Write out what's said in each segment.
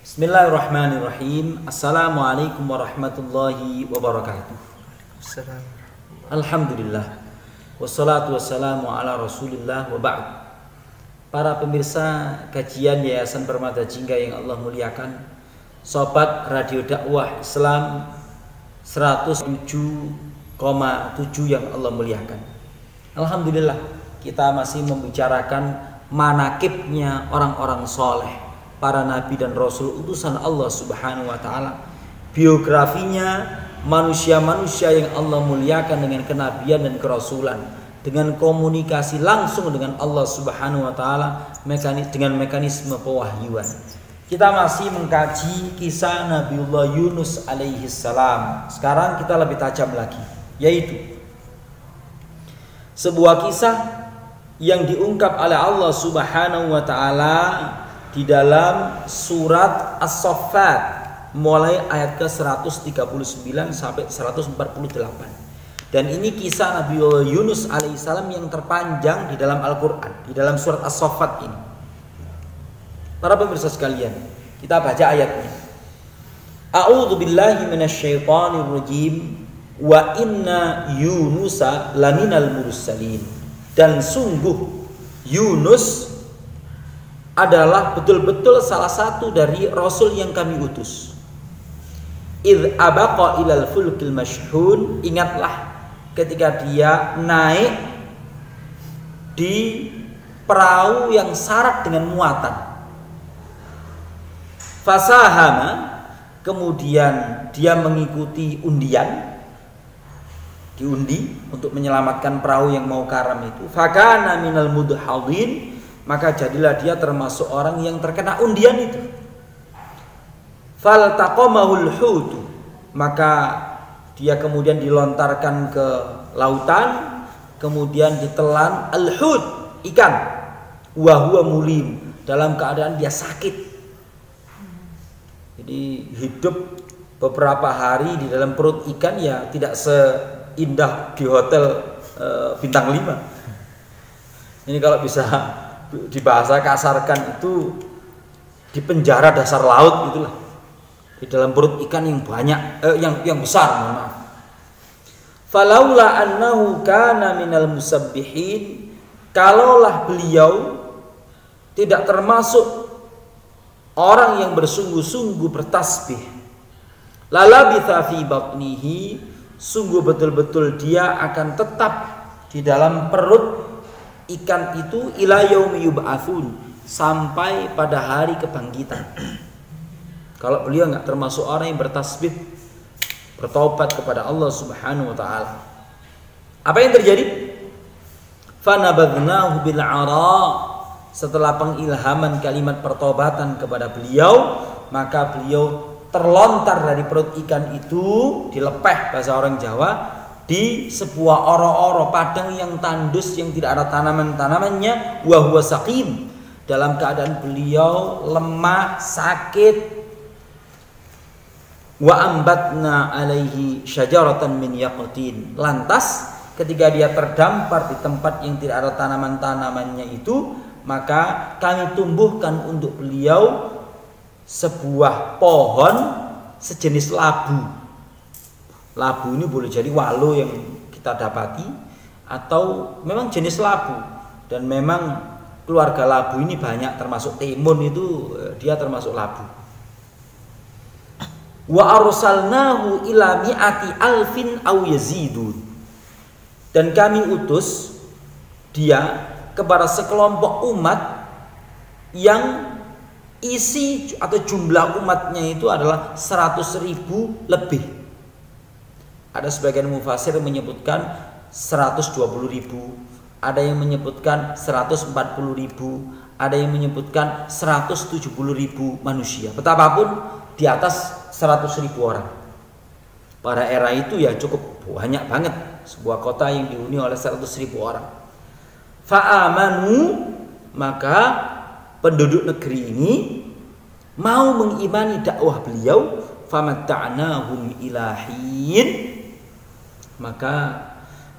Bismillahirrahmanirrahim. Assalamualaikum warahmatullahi wabarakatuh. Alhamdulillah. Wassalatu wassalamu ala rasulillah wa ba'd. Para pemirsa kajian Yayasan Permata Jingga yang Allah muliakan, Sobat Radio Dakwah Islam 107,7 yang Allah muliakan. Alhamdulillah, kita masih membicarakan manakibnya orang-orang soleh, para nabi dan rasul utusan Allah Subhanahu wa taala, biografinya manusia-manusia yang Allah muliakan dengan kenabian dan kerasulan, dengan komunikasi langsung dengan Allah Subhanahu wa taala dengan mekanisme pewahyuan. Kita masih mengkaji kisah Nabiullah Yunus alaihi salam. Sekarang kita lebih tajam lagi, yaitu sebuah kisah yang diungkap oleh Allah Subhanahu wa taala di dalam surat As-Saffat mulai ayat ke-139 sampai 148. Dan ini kisah Nabi Yunus alaihissalam yang terpanjang di dalam Al-Qur'an, di dalam surat As-Saffat ini. Para pemirsa sekalian, kita baca ayatnya. A'udzu billahi minasyaitonir rajim. Wa inna Yunusa laminal mursalin. Dan sungguh Yunus adalah betul-betul salah satu dari rasul yang kami utus. Idh abaqa ilal fulkil mashhun. Ingatlah ketika dia naik di perahu yang syarat dengan muatan. Fasahama, kemudian dia mengikuti undian, diundi untuk menyelamatkan perahu yang mau karam itu. Fakana minal mudhadhin, maka jadilah dia termasuk orang yang terkena undian itu. Faltaqamahul hutu, maka dia kemudian dilontarkan ke lautan, kemudian ditelan al-hut, ikan, wa huwa mulim, dalam keadaan dia sakit. Jadi hidup beberapa hari di dalam perut ikan ya tidak seindah di hotel bintang 5. Ini kalau bisa dibahasa kasarkan itu di penjara dasar laut gitulah, di dalam perut ikan yang banyak, yang besar, mohon maaf. Falaula annahu kana minal musabbihin, kalaulah beliau tidak termasuk orang yang bersungguh-sungguh bertasbih, lalabitha fi batnihi, sungguh betul-betul dia akan tetap di dalam perut ikan itu ila yaumi yub'atsun, sampai pada hari kebangkitan. Kalau beliau enggak termasuk orang yang bertasbih, bertaubat kepada Allah Subhanahu wa taala. Apa yang terjadi? Fanabadnahu bil 'ara, setelah pengilhaman kalimat pertobatan kepada beliau, maka beliau terlontar dari perut ikan itu, dilepeh bahasa orang Jawa, di sebuah oro-oro padang yang tandus, yang tidak ada tanaman-tanamannya, wa huwa saqim, dalam keadaan beliau lemah, sakit. Wa ambatna alaihi syajaratan min yaqtin, lantas ketika dia terdampar di tempat yang tidak ada tanaman-tanamannya itu, maka kami tumbuhkan untuk beliau sebuah pohon sejenis labu. Labu ini boleh jadi walo yang kita dapati, atau memang jenis labu. Dan memang keluarga labu ini banyak, termasuk timun itu dia termasuk labu. Wa arsalnahu ila mi'ati alfin aw yazidun, dan kami utus dia kepada sekelompok umat yang isi atau jumlah umatnya itu adalah 100.000 lebih. Ada sebagian mufasir menyebutkan 120.000, ada yang menyebutkan 140.000, ada yang menyebutkan 170.000 manusia. Betapapun di atas 100.000 orang. Pada era itu ya cukup banyak banget, sebuah kota yang dihuni oleh 100.000 orang. Fa'amanu, maka penduduk negeri ini mau mengimani dakwah beliau. Famatta'nahum ilahin, maka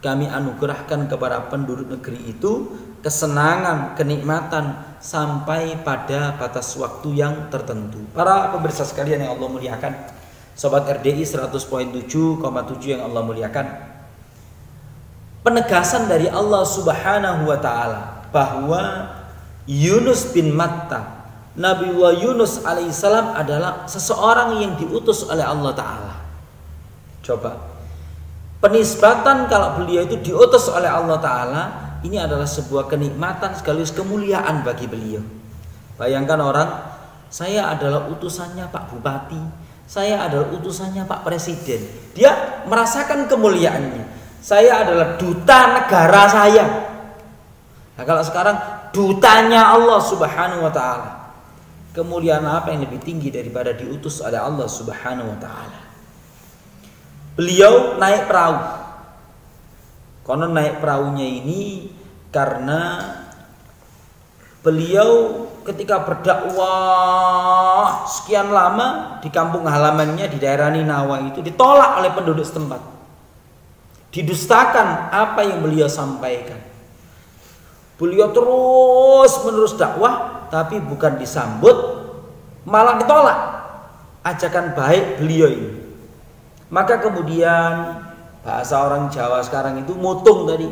kami anugerahkan kepada penduduk negeri itu kesenangan, kenikmatan sampai pada batas waktu yang tertentu. Para pemirsa sekalian yang Allah muliakan, Sobat RDI 100.7,7 yang Allah muliakan, penegasan dari Allah Subhanahu wa taala bahwa Yunus bin Matta, Nabiullah Yunus alaihissalam adalah seseorang yang diutus oleh Allah taala. Coba, penisbatan kalau beliau itu diutus oleh Allah taala, ini adalah sebuah kenikmatan sekaligus kemuliaan bagi beliau. Bayangkan orang, saya adalah utusannya Pak Bupati, saya adalah utusannya Pak Presiden. Dia merasakan kemuliaannya. Saya adalah duta negara saya. Nah, kalau sekarang dutanya Allah Subhanahu wa taala, kemuliaan apa yang lebih tinggi daripada diutus oleh Allah Subhanahu wa taala? Beliau naik perahu. Konon naik perahunya ini karena beliau ketika berdakwah sekian lama di kampung halamannya di daerah Ninawa itu ditolak oleh penduduk setempat. Didustakan apa yang beliau sampaikan. Beliau terus menerus dakwah, tapi bukan disambut, malah ditolak ajakan baik beliau ini. Maka kemudian bahasa orang Jawa sekarang itu mutung tadi,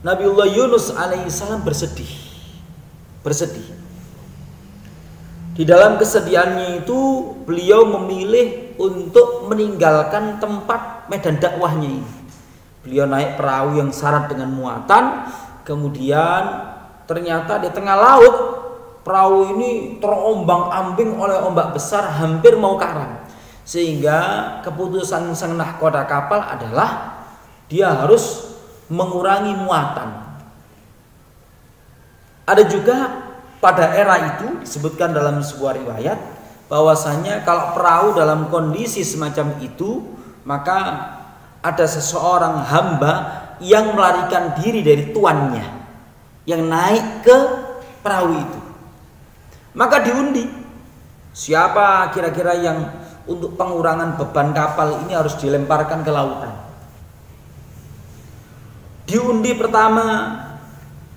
Nabiullah Yunus alaihissalam bersedih. Di dalam kesedihannya itu beliau memilih untuk meninggalkan tempat medan dakwahnya ini. Beliau naik perahu yang syarat dengan muatan, kemudian ternyata di tengah laut perahu ini terombang-ambing oleh ombak besar, hampir mau karam. Sehingga keputusan sang nahkoda kapal adalah dia harus mengurangi muatan. Ada juga pada era itu disebutkan dalam sebuah riwayat bahwasanya kalau perahu dalam kondisi semacam itu, maka ada seseorang hamba yang melarikan diri dari tuannya yang naik ke perahu itu. Maka diundi, siapa kira-kira yang untuk pengurangan beban kapal ini harus dilemparkan ke lautan. Diundi pertama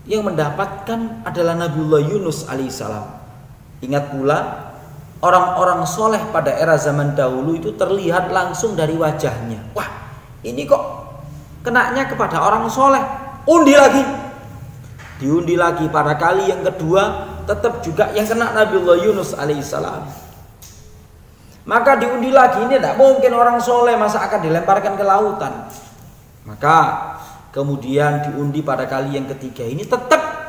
yang mendapatkan adalah Nabiullah Yunus alaihissalam. Ingat pula, orang-orang soleh pada era zaman dahulu itu terlihat langsung dari wajahnya. Wah, ini kok kenanya kepada orang soleh. Undi lagi. Diundi lagi pada kali yang kedua, tetap juga yang kena Nabiullah Yunus alaihissalam. Maka diundi lagi, ini tidak mungkin orang soleh masa akan dilemparkan ke lautan. Maka kemudian diundi pada kali yang ketiga, ini tetap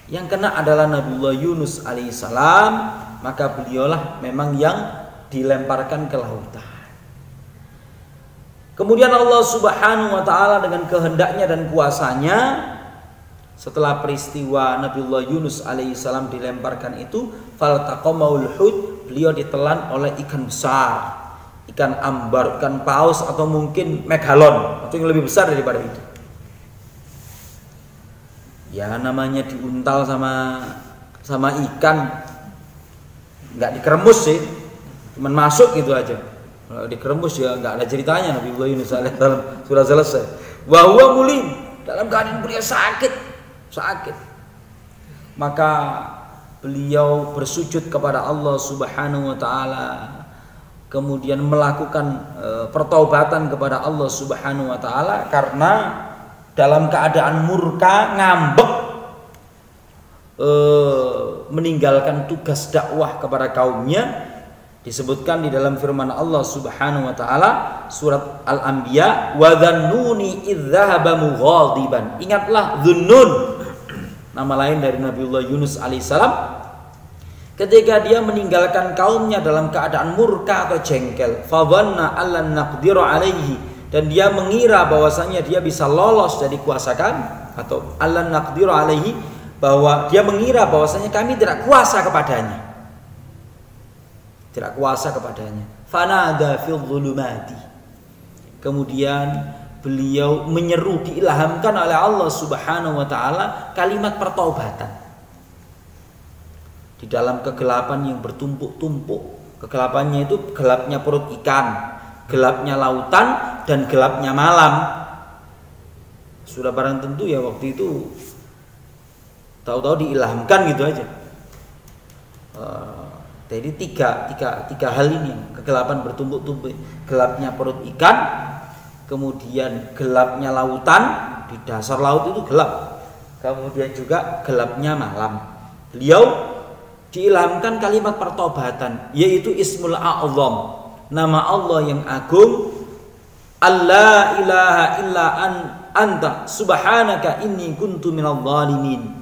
yang kena adalah Nabiullah Yunus alaihissalam. Maka beliaulah memang yang dilemparkan ke lautan. Kemudian Allah Subhanahu wa taala dengan kehendaknya dan kuasanya, setelah peristiwa Nabiullah Yunus alaihissalam dilemparkan itu, faltaqamaul hut, beliau ditelan oleh ikan besar, ikan ambar, ikan paus, atau mungkin megalon, atau yang lebih besar daripada itu. Ya namanya diuntal sama ikan, nggak dikeremus sih, cuman masuk gitu aja. Kalau dikeremus ya nggak ada ceritanya. Nabiullah Yunus alaihissalam sudah selesai. Wa huwa mulim, dalam keadaan beliau sakit. Maka beliau bersujud kepada Allah Subhanahu wa taala, kemudian melakukan pertaubatan kepada Allah Subhanahu wa taala karena dalam keadaan murka, ngambek, meninggalkan tugas dakwah kepada kaumnya. Disebutkan di dalam firman Allah Subhanahu wa taala surat Al-Anbiya, wa dzannuni idz dzahaba mughadiban. Ingatlah Dzunnun, nama lain dari Nabiullah Yunus alaihissalam, ketika dia meninggalkan kaumnya dalam keadaan murka atau jengkel. Fa dhanna allan naqdiru alaihi, dan dia mengira bahwasanya dia bisa lolos dari kuasa kami, atau allan naqdiru alaihi, bahwa dia mengira bahwasanya kami tidak kuasa kepadanya. Fanada fil dhulumati, kemudian beliau menyeru, diilhamkan oleh Allah Subhanahu wa taala kalimat pertaubatan di dalam kegelapan yang bertumpuk-tumpuk. Kegelapannya itu gelapnya perut ikan, gelapnya lautan, dan gelapnya malam. Sudah barang tentu ya waktu itu tahu-tahu diilhamkan gitu aja. Jadi tiga hal ini, kegelapan bertumpuk-tumpuk, gelapnya perut ikan, kemudian gelapnya lautan, di dasar laut itu gelap, kemudian juga gelapnya malam. Beliau diilhamkan kalimat pertobatan, yaitu Ismul A'zam, nama Allah yang agung, Allah ilaha illa anta subhanaka inni kuntu minadh dhalimin.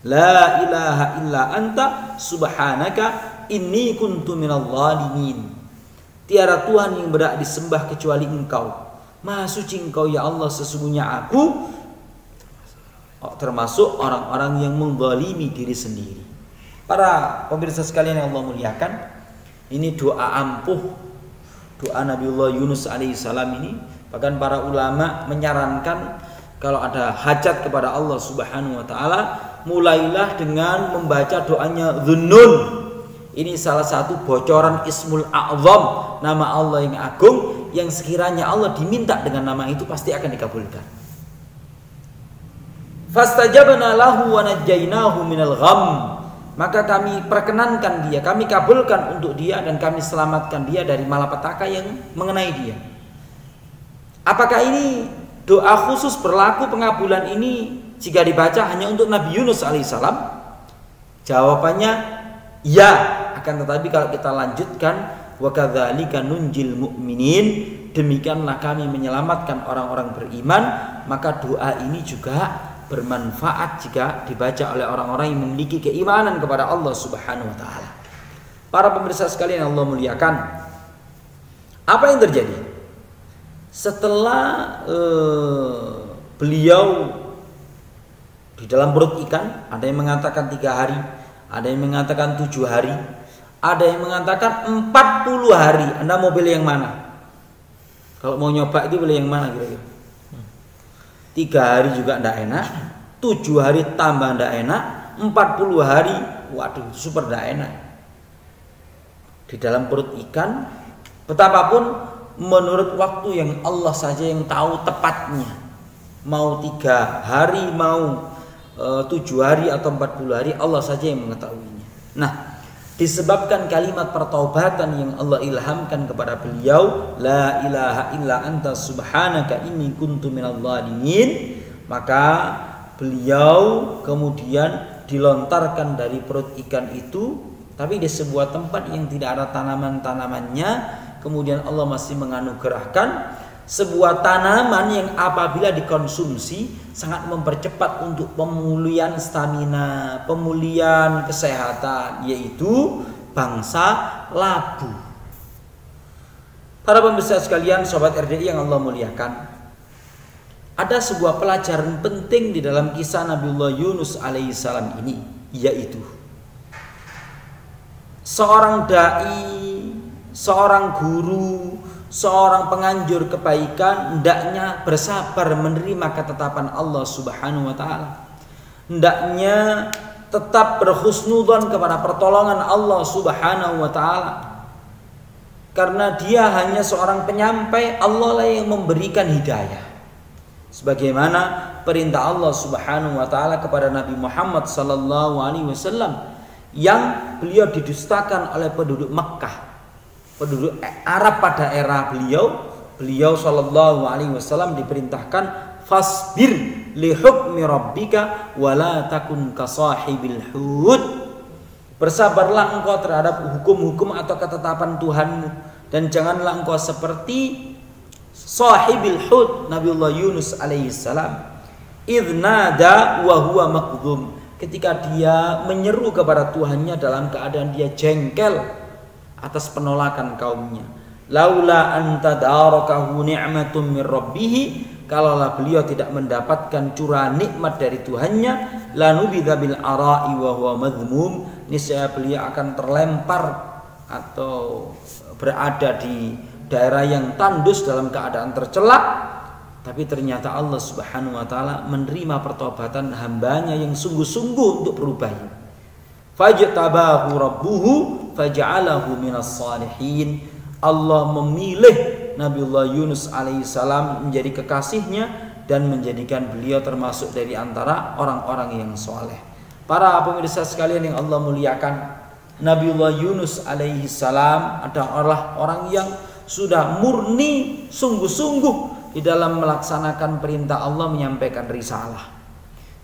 La ilaha illa anta subhanaka inni kuntu minadh dhalimin. Tiada Tuhan yang berhak disembah kecuali Engkau. Maha suci Engkau ya Allah, sesungguhnya aku termasuk orang-orang yang menzalimi diri sendiri. Para pemirsa sekalian yang Allah muliakan, ini doa ampuh, doa Nabiullah Yunus alaihissalam ini. Bahkan para ulama menyarankan kalau ada hajat kepada Allah Subhanahu wa taala, mulailah dengan membaca doanya Dhunnun. Ini salah satu bocoran Ismul A'zam, nama Allah yang agung, yang sekiranya Allah diminta dengan nama itu pasti akan dikabulkan. Fastajabna lahu wa najjaynahu minal gham. Maka kami perkenankan dia, kami kabulkan untuk dia, dan kami selamatkan dia dari malapetaka yang mengenai dia. Apakah ini doa khusus berlaku pengabulan ini jika dibaca hanya untuk Nabi Yunus alaihissalam? Jawabannya ya. Akan tetapi kalau kita lanjutkan, wa kadzalika nunjil mu'minin, demikianlah kami menyelamatkan orang-orang beriman, maka doa ini juga bermanfaat jika dibaca oleh orang-orang yang memiliki keimanan kepada Allah Subhanahu wa taala. Para pemirsa sekalian yang Allah muliakan, apa yang terjadi setelah beliau di dalam perut ikan? Ada yang mengatakan 3 hari, ada yang mengatakan 7 hari, ada yang mengatakan 40 hari. Anda mau pilih yang mana? Kalau mau nyoba itu pilih yang mana kira-kira? 3 hari juga tidak enak, 7 hari tambah tidak enak, 40 hari, waduh super tidak enak. Di dalam perut ikan, betapapun menurut waktu yang Allah saja yang tahu tepatnya, mau 3 hari, mau 7 hari atau 40 hari, Allah saja yang mengetahuinya. Nah, disebabkan kalimat pertaubatan yang Allah ilhamkan kepada beliau, la ilaha illa anta subhanaka inni kuntu minadh dhalimin, maka beliau kemudian dilontarkan dari perut ikan itu, tapi di sebuah tempat yang tidak ada tanaman-tanamannya. Kemudian Allah masih menganugerahkan sebuah tanaman yang apabila dikonsumsi sangat mempercepat untuk pemulihan stamina, pemulihan kesehatan, yaitu bangsa labu. Para pemirsa sekalian, sobat RDI yang Allah muliakan, ada sebuah pelajaran penting di dalam kisah Nabiullah Yunus alaihissalam ini, yaitu seorang dai, seorang guru, seorang penganjur kebaikan hendaknya bersabar menerima ketetapan Allah Subhanahu wa taala. Hendaknya tetap berhusnudzon kepada pertolongan Allah Subhanahu wa taala. Karena dia hanya seorang penyampai, Allah lah yang memberikan hidayah. Sebagaimana perintah Allah Subhanahu wa taala kepada Nabi Muhammad sallallahu alaihi wasallam yang beliau didustakan oleh penduduk Makkah, penduduk Arab pada era beliau sallallahu alaihi wasallam diperintahkan fasbir li hukmi rabbika wala takun ka sahibil hud. Bersabarlah engkau terhadap hukum-hukum atau ketetapan Tuhanmu, dan janganlah engkau seperti sahibil hud Nabiullah Yunus alaihi salam, idnada wa huwa maqdhum, ketika dia menyeru kepada Tuhannya dalam keadaan dia jengkel atas penolakan kaumnya. Laula anta darakahu ni'matun min rabbih, kalaulah beliau tidak mendapatkan curahan nikmat dari Tuhannya, lanubidza bil ara'i wa huwa madhmum, niscaya beliau akan terlempar atau berada di daerah yang tandus dalam keadaan tercela. Tapi ternyata Allah Subhanahu wa taala menerima pertobatan hambanya yang sungguh-sungguh untuk berubah. Fajtabahu rabbuhu faja'alahu minas salihin. Allah memilih Nabiullah Yunus alaihissalam menjadi kekasihnya dan menjadikan beliau termasuk dari antara orang-orang yang soleh. Para pemirsa sekalian yang Allah muliakan, Nabiullah Yunus alaihi salam adalah orang yang sudah murni sungguh-sungguh di dalam melaksanakan perintah Allah, menyampaikan risalah.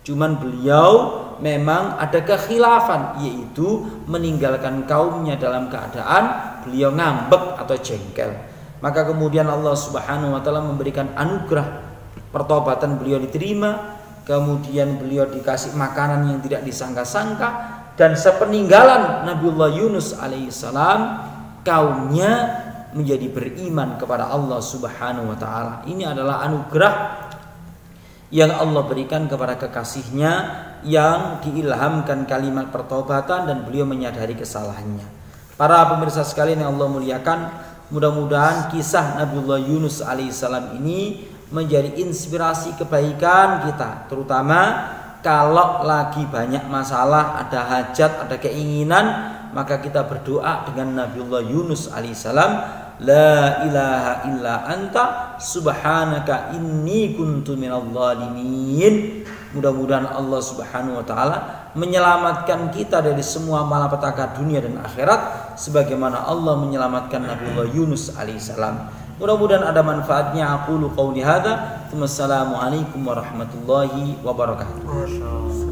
Cuman beliau memang ada kekhilafan, yaitu meninggalkan kaumnya dalam keadaan beliau ngambek atau jengkel. Maka kemudian Allah Subhanahu wa taala memberikan anugerah, pertobatan beliau diterima, kemudian beliau dikasih makanan yang tidak disangka-sangka, dan sepeninggalan Nabiullah Yunus alaihissalam kaumnya menjadi beriman kepada Allah Subhanahu wa taala. Ini adalah anugerah yang Allah berikan kepada kekasihnya yang diilhamkan kalimat pertobatan dan beliau menyadari kesalahannya. Para pemirsa sekalian yang Allah muliakan, mudah-mudahan kisah Nabiullah Yunus alaihissalam ini menjadi inspirasi kebaikan kita, terutama kalau lagi banyak masalah, ada hajat, ada keinginan, maka kita berdoa dengan Nabiullah Yunus alaihissalam, la ilaha illa anta subhanaka inni kuntu minadh dhalimin. Mudah-mudahan Allah Subhanahu wa taala menyelamatkan kita dari semua malapetaka dunia dan akhirat sebagaimana Allah menyelamatkan Nabiullah Yunus alaihissalam. Mudah-mudahan ada manfaatnya. Aqulu qauli hadza. Wassalamualaikum warahmatullahi wabarakatuh.